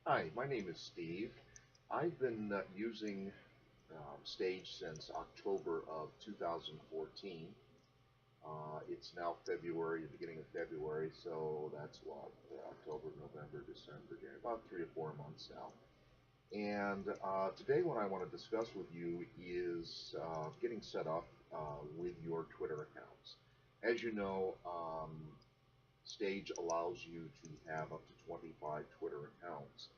Hi, my name is Steve. I've been using Stage since October of 2014. It's now February, the beginning of February, so that's what, October, November, December, January, about 3 or 4 months now. And today, what I want to discuss with you is getting set up with your Twitter accounts. As you know, Stage allows you to have up to 25 Twitter accounts.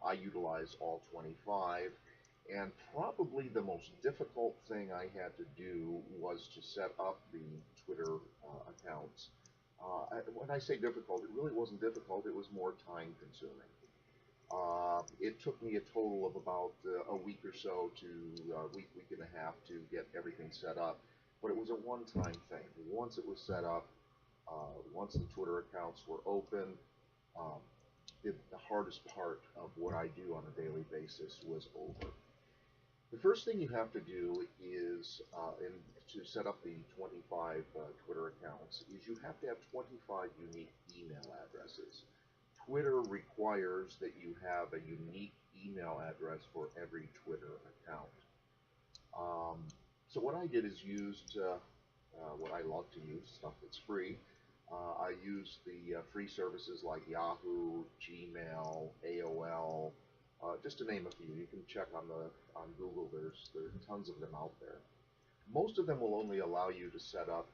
I utilize all 25, and probably the most difficult thing I had to do was to set up the Twitter accounts. When I say difficult, it really wasn't difficult, it was more time consuming. It took me a total of about a week or so to week and a half to get everything set up, but it was a one-time thing. Once it was set up, once the Twitter accounts were open, um, the hardest part of what I do on a daily basis was over. The first thing you have to do is, to set up the 25 Twitter accounts, is you have to have 25 unique email addresses. Twitter requires that you have a unique email address for every Twitter account. Um, so what I did is used what I love to use, stuff that's free. I use the free services like Yahoo, Gmail, AOL, just to name a few. You can check on Google. There's tons of them out there. Most of them will only allow you to set up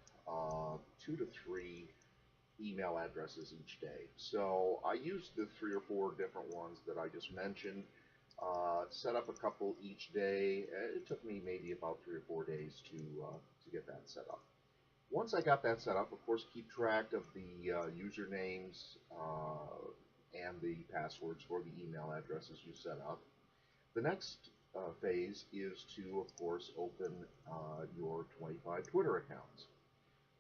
2 to 3 email addresses each day. So I used the 3 or 4 different ones that I just mentioned. Set up a couple each day. It took me maybe about 3 or 4 days to get that set up. Once I got that set up, of course, keep track of the usernames and the passwords for the email addresses you set up. The next phase is to, of course, open your 25 Twitter accounts.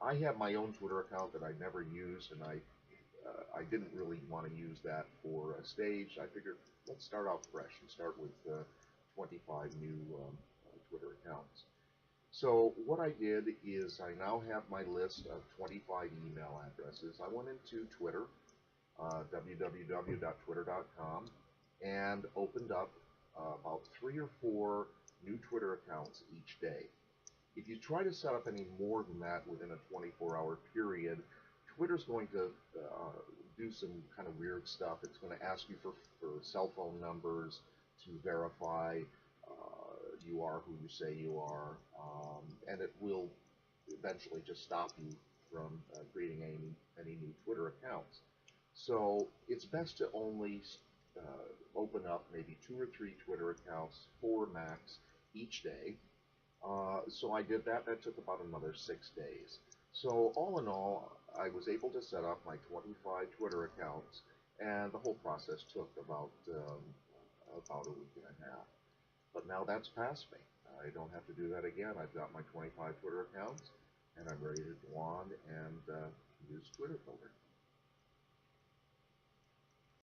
I have my own Twitter account that I never used, and I didn't really want to use that for a stage. I figured let's start out fresh and start with 25 new Twitter accounts. So what I did is I now have my list of 25 email addresses. I went into Twitter, www.twitter.com, and opened up about 3 or 4 new Twitter accounts each day. If you try to set up any more than that within a 24-hour period, Twitter's going to do some kind of weird stuff. It's going to ask you for cell phone numbers to verify you are who you say you are, and it will eventually just stop you from creating any new Twitter accounts. So it's best to only open up maybe 2 or 3 Twitter accounts, 4 max, each day. So I did that. That took about another 6 days. So all in all, I was able to set up my 25 Twitter accounts, and the whole process took about a week and a half. But now that's past me. I don't have to do that again. I've got my 25 Twitter accounts, and I'm ready to go on and use Twitter Filter.